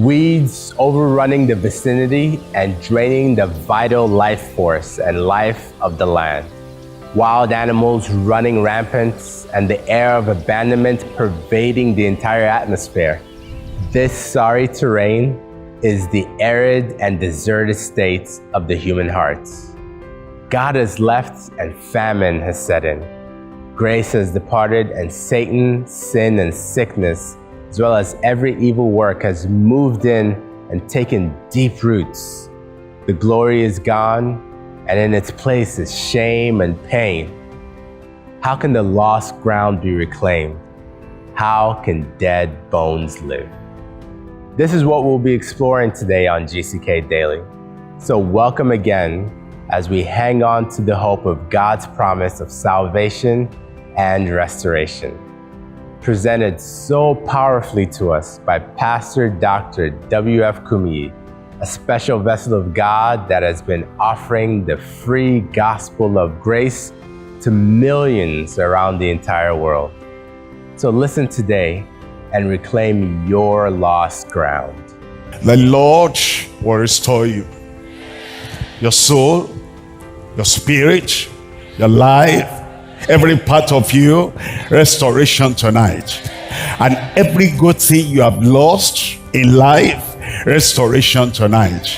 weeds overrunning the vicinity and draining the vital life force and life of the land, wild animals running rampant, and the air of abandonment pervading the entire atmosphere. This sorry terrain is the arid and deserted state of the human heart. God has left and famine has set in. Grace has departed, and Satan, sin, and sickness, as well as every evil work, has moved in and taken deep roots. The glory is gone, and in its place is shame and pain. How can the lost ground be reclaimed? How can dead bones live? This is what we'll be exploring today on GCK Daily. So welcome again as we hang on to the hope of God's promise of salvation and restoration, presented so powerfully to us by Pastor Dr. W.F. Kumuyi, a special vessel of God that has been offering the free gospel of grace to millions around the entire world. So listen today and reclaim your lost ground. The Lord will restore you, your soul, your spirit, your life, every part of you. Restoration tonight. And every good thing you have lost in life, restoration tonight.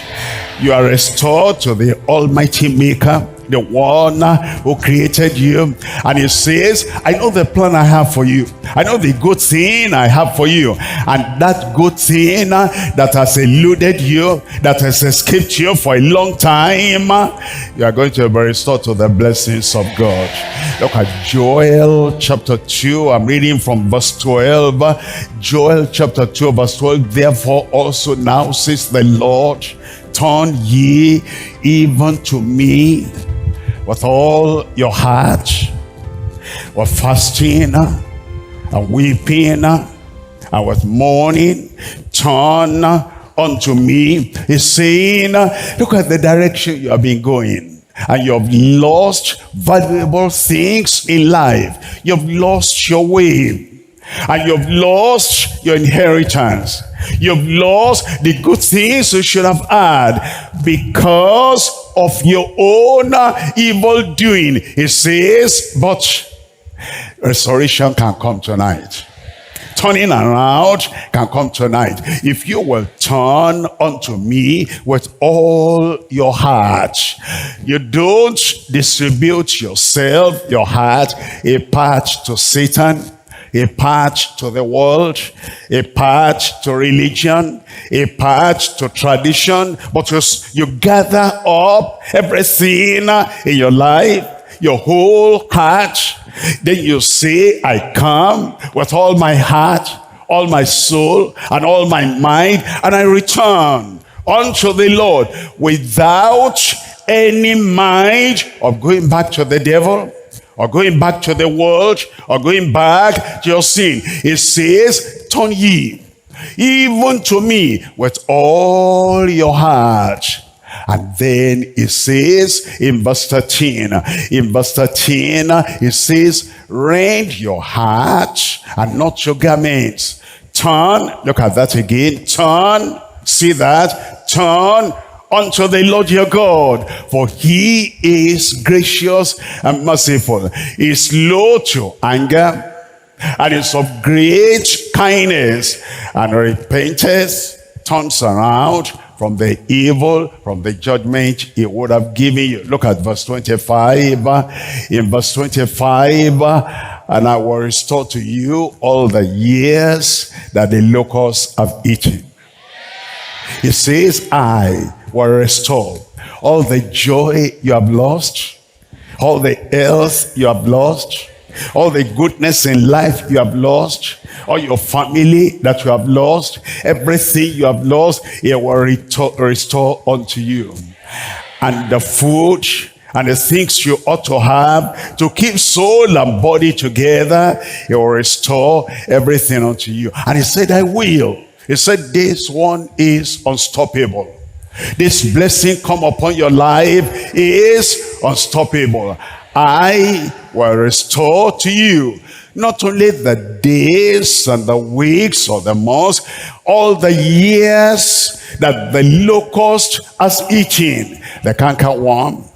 You are restored to the Almighty Maker, the one who created you. And he says, I know the plan I have for you. I know the good thing I have for you. And that good thing that has eluded you, that has escaped you for a long time, you are going to be restored to the blessings of God. Look at Joel chapter 2. I'm reading from verse 12. Joel chapter 2 verse 12. Therefore also now says the Lord, turn ye even to me with all your heart, with fasting and weeping and with mourning. Turn unto me. He's saying, look at the direction you have been going. And you have lost valuable things in life. You've lost your way. And you've lost your inheritance. You've lost the good things you should have had because of your own evil doing. It says, but restoration can come tonight. Turning around can come tonight. If you will turn unto me with all your heart. You don't distribute yourself, your heart, a part to Satan, a part to the world, a part to religion, a part to tradition, but you gather up everything in your life, your whole heart. Then you say, I come with all my heart, all my soul, and all my mind, and I return unto the Lord without any mind of going back to the devil, or going back to the world, or going back to your sin. It says, turn ye even to me with all your heart. And then it says in verse 13, it says, rend your heart and not your garments. Turn, look at that again, turn, see that, turn unto the Lord your God, for he is gracious and merciful. He is slow to anger, and is of great kindness, and repenteth, turns around from the evil, from the judgment he would have given you. Look at verse 25. In verse 25, and I will restore to you all the years that the locusts have eaten. He says, I will restore all the joy you have lost, all the health you have lost, all the goodness in life you have lost, all your family that you have lost, everything you have lost, he will restore unto you. And the food and the things you ought to have to keep soul and body together, he will restore everything unto you. And he said, I will. He said, this one is unstoppable. This blessing come upon your life is unstoppable. I will restore to you not only the days and the weeks or the months, all the years that the locust has eaten, the cankerworm,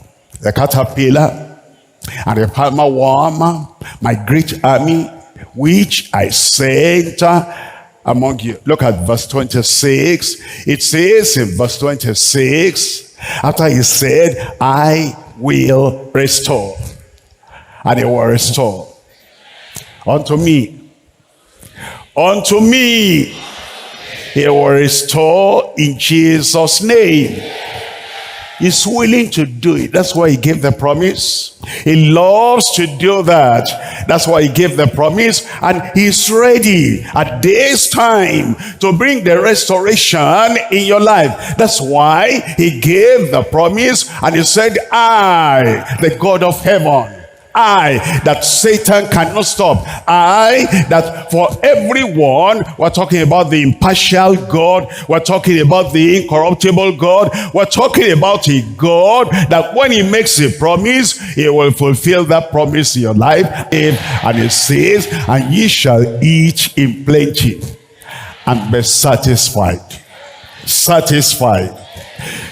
the caterpillar, and the palmer worm, my great army, which I sent among you. Look at verse 26. It says in verse 26, after he said, I will restore. And he will restore. Unto me. Unto me. He will restore in Jesus' name. He's willing to do it. That's why he gave the promise. He loves to do that. That's why he gave the promise. And he's ready at this time to bring the restoration in your life. That's why he gave the promise. And he said, I, the God of heaven, I, that Satan cannot stop. I, that for everyone, we're talking about the impartial God. We're talking about the incorruptible God. We're talking about a God that when he makes a promise, he will fulfill that promise in your life. And it says, and ye shall eat in plenty and be satisfied. Satisfied.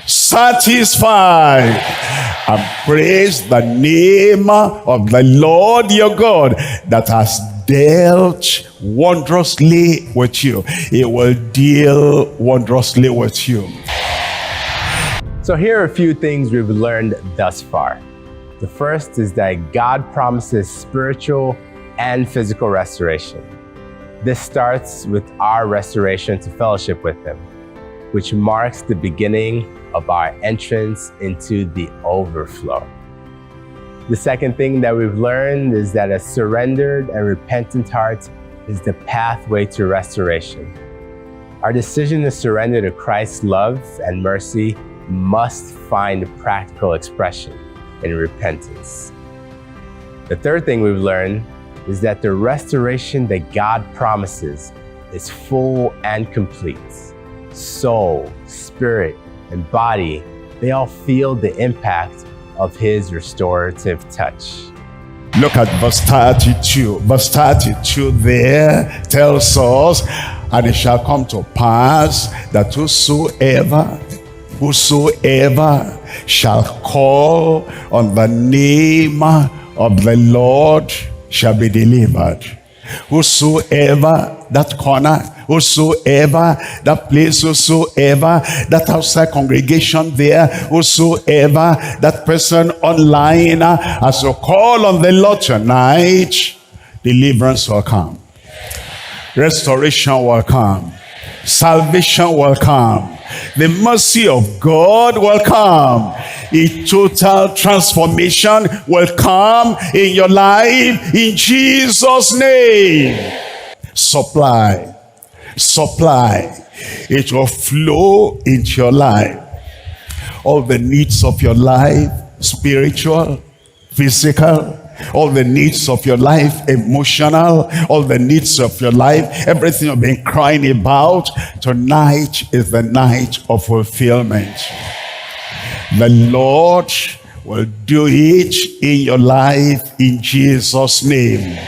Satisfied. And praise the name of the Lord your God that has dealt wondrously with you. He will deal wondrously with you. So here are a few things we've learned thus far. The first is that God promises spiritual and physical restoration. This starts with our restoration to fellowship with him, which marks the beginning of our entrance into the overflow. The second thing that we've learned is that a surrendered and repentant heart is the pathway to restoration. Our decision to surrender to Christ's love and mercy must find practical expression in repentance. The third thing we've learned is that the restoration that God promises is full and complete. Soul, spirit, and body, they all feel the impact of his restorative touch. Look at verse 32. Verse 32 there tells us, and it shall come to pass that whosoever shall call on the name of the Lord shall be delivered. Whosoever, that corner, whosoever, that place, whosoever, that outside congregation there, whosoever, that person online, as you call on the Lord tonight, deliverance will come. Restoration will come. Salvation will come. The mercy of God will come. A total transformation will come in your life in Jesus' name. Supply. Supply. It will flow into your life. All the needs of your life, spiritual, physical, all the needs of your life, emotional, all the needs of your life, everything you've been crying about, tonight is the night of fulfillment. The Lord will do it in your life in Jesus' name.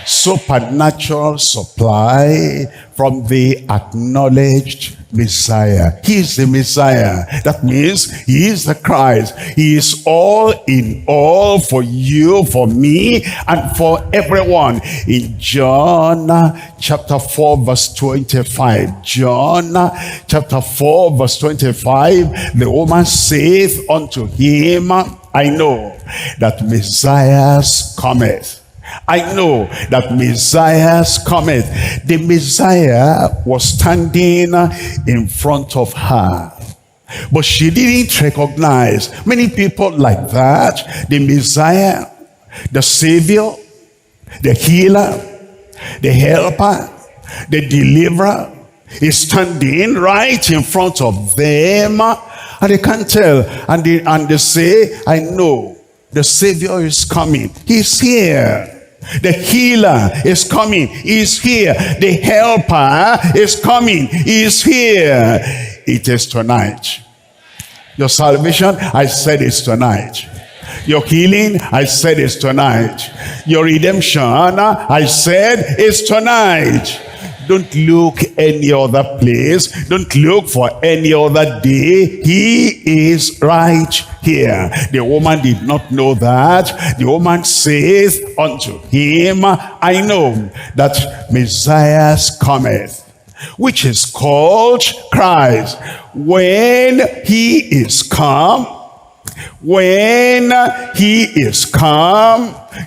Supernatural supply from the acknowledged Messiah. He is the Messiah. That means he is the Christ. He is all in all for you, for me, and for everyone. In John chapter 4 verse 25. John chapter 4 verse 25. The woman saith unto him, I know that Messiah cometh. I know that Messiah cometh. The Messiah was standing in front of her, but she didn't recognize. Many people like that. The Messiah, the Savior, the healer, the helper, the deliverer is standing right in front of them, and they can't tell. And they say, I know the Savior is coming. He's here. The healer is coming. He's here. The helper is coming. He's here. It is tonight. Your salvation, I said, it's tonight. Your healing, I said, is tonight. Your redemption, I said, is tonight. Don't look any other place. Don't look for any other day. He is right here. The woman did not know that. The woman says unto him, I know that Messiah cometh, which is called Christ. When he is come, you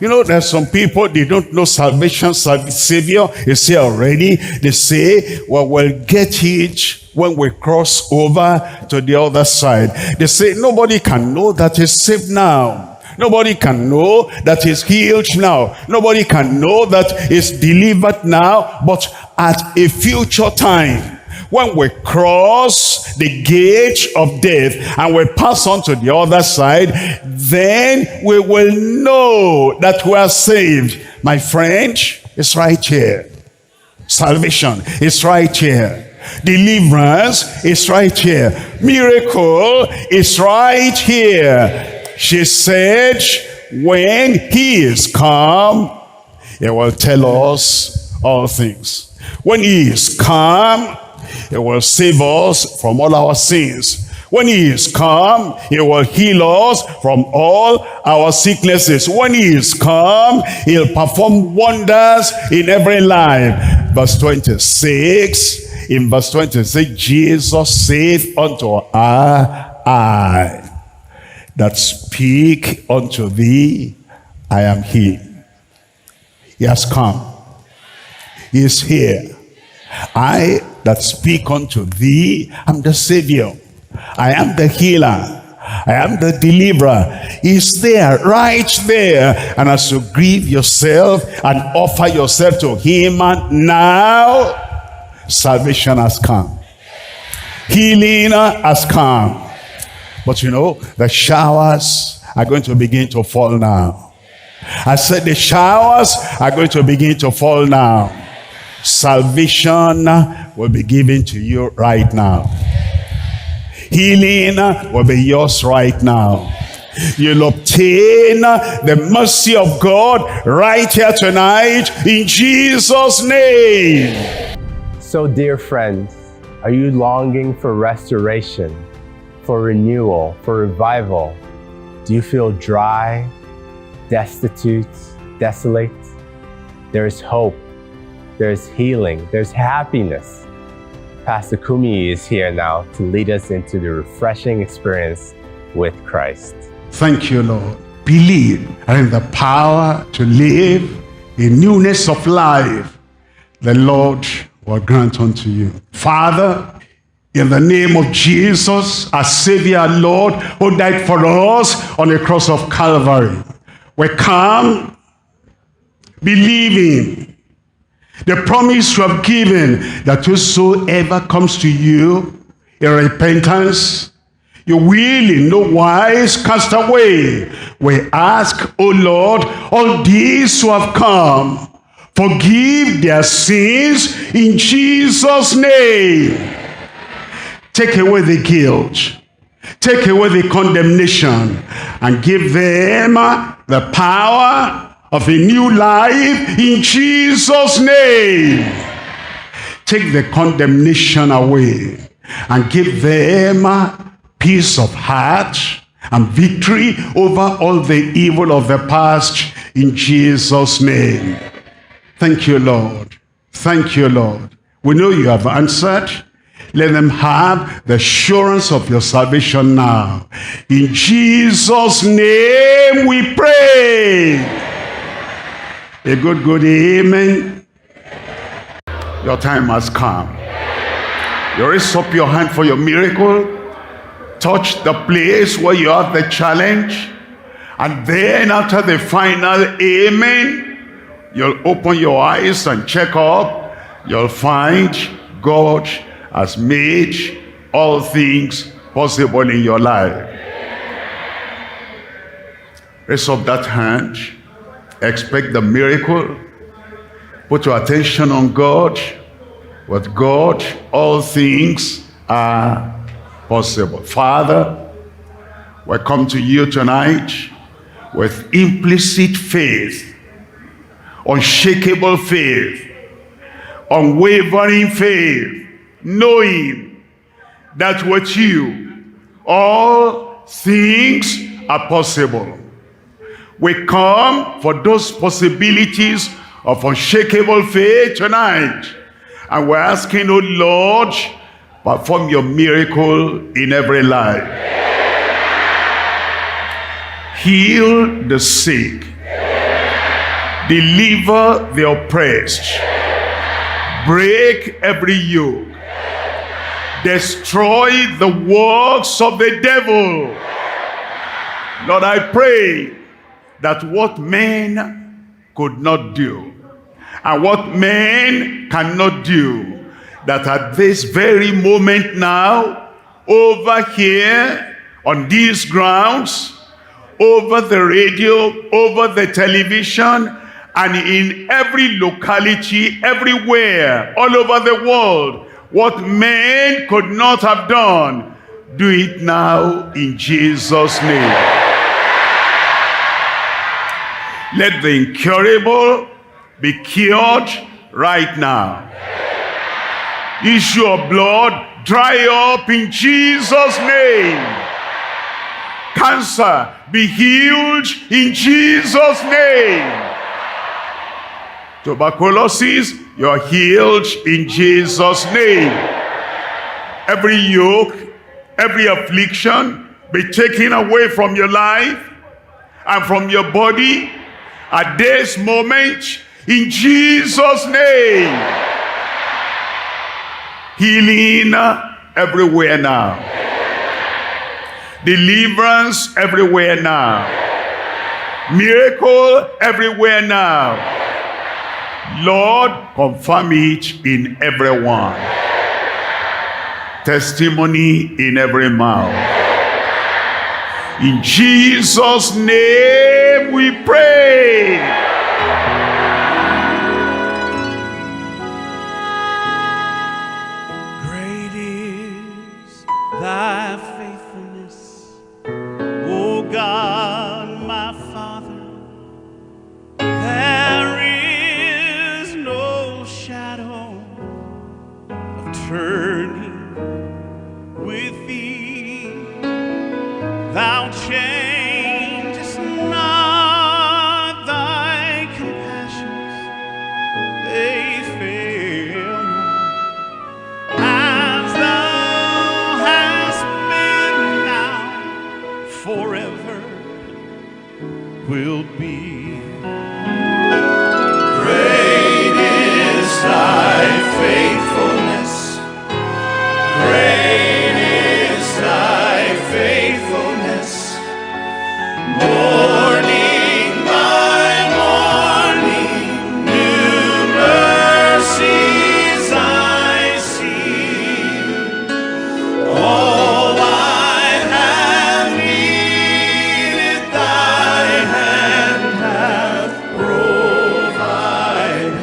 know, there's some people, they don't know salvation, Savior is here already. They say, well, we'll get it when we cross over to the other side. They say, nobody can know that he's saved now. Nobody can know that he's healed now. Nobody can know that he's delivered now. But at a future time, when we cross the gate of death and we pass on to the other side, then we will know that we are saved. My friend, it's right here. Salvation is right here. Deliverance is right here. Miracle is right here. She said, when he is come, he will tell us all things. When he is come, he will save us from all our sins. When he is come, he will heal us from all our sicknesses. When he is come, he'll perform wonders in every life. Verse 26, in verse 26, Jesus saith unto her, I that speak unto thee, I am he. He has come. He is here. I that speak unto thee, I'm the Savior. I am the healer. I am the deliverer. He's there, right there. And as you grieve yourself and offer yourself to him, and now salvation has come. Healing has come. But you know, the showers are going to begin to fall now. I said the showers are going to begin to fall now. Salvation will be given to you right now. Healing will be yours right now. You'll obtain the mercy of God right here tonight in Jesus' name. So, dear friends, are you longing for restoration, for renewal, for revival? Do you feel dry, destitute, desolate? There is hope. There's healing, there's happiness. Pastor Kumuyi is here now to lead us into the refreshing experience with Christ. Thank you, Lord. Believe and in the power to live in newness of life, the Lord will grant unto you. Father, in the name of Jesus, our Savior, Lord, who died for us on the cross of Calvary, we come believing the promise you have given that whosoever comes to you in repentance, you will in no wise cast away. We ask, O Lord, all these who have come, forgive their sins in Jesus' name. Take away the guilt. Take away the condemnation and give them the power of a new life in Jesus' name. Take the condemnation away and give them peace of heart and victory over all the evil of the past in Jesus' name. Thank you, Lord. Thank you, Lord. We know you have answered. Let them have the assurance of your salvation now. In Jesus' name we pray. A good amen. Your time has come. You raise up your hand for your miracle. Touch the place where you have the challenge. And then after the final amen, you'll open your eyes and check up. You'll find God has made all things possible in your life. Raise up that hand. Expect the miracle. Put your attention on God. With God, all things are possible. Father, we come to you tonight with implicit faith, unshakable faith, unwavering faith, knowing that with you all things are possible. We come for those possibilities of unshakable faith tonight, and we're asking, oh Lord, perform your miracle in every life. Heal the sick, deliver the oppressed, break every yoke, destroy the works of the devil. Lord, I pray that what men could not do and what men cannot do, that at this very moment now, over here on these grounds, over the radio, over the television, and in every locality, everywhere, all over the world, what men could not have done, do it now in Jesus' name. Let the incurable be cured right now. Issue of blood dry up in Jesus' name. Cancer be healed in Jesus' name. Tuberculosis, you're healed in Jesus' name. Every yoke, every affliction be taken away from your life and from your body at this moment in Jesus' name. Healing everywhere now. Deliverance everywhere now. Miracle everywhere now. Lord, confirm it in everyone. Testimony in every mouth. In Jesus' name we pray. Great is thy faithfulness, O God, my Father. There is no shadow of turning with thee. Thou changest not, thy compassions, they fail not. As thou hast been now, forever will be. Great is thy faithfulness. Great is thy faithfulness. Morning by morning, new mercies I see. All I have needed, thy hand hath provided.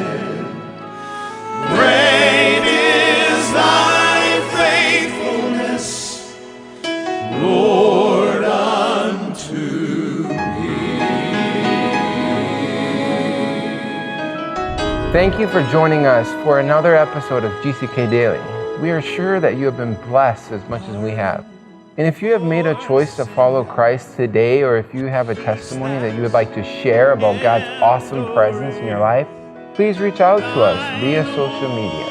Great is thy faithfulness, Lord, unto me. Thank you for joining us for another episode of GCK Daily. We are sure that you have been blessed as much as we have. And if you have made a choice to follow Christ today, or if you have a testimony that you would like to share about God's awesome presence in your life, please reach out to us via social media.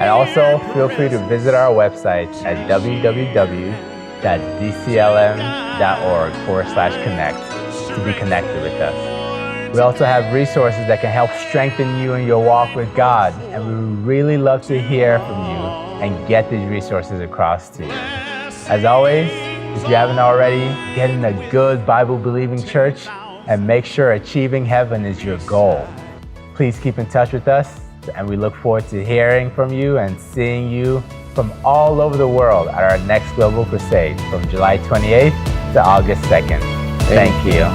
And also feel free to visit our website at www.dclm.org/connect to be connected with us. We also have resources that can help strengthen you in your walk with God, and we would really love to hear from you and get these resources across to you. As always, if you haven't already, get in a good Bible-believing church and make sure achieving heaven is your goal. Please keep in touch with us, and we look forward to hearing from you and seeing you from all over the world at our next Global Crusade from July 28th to August 2nd. Thank you.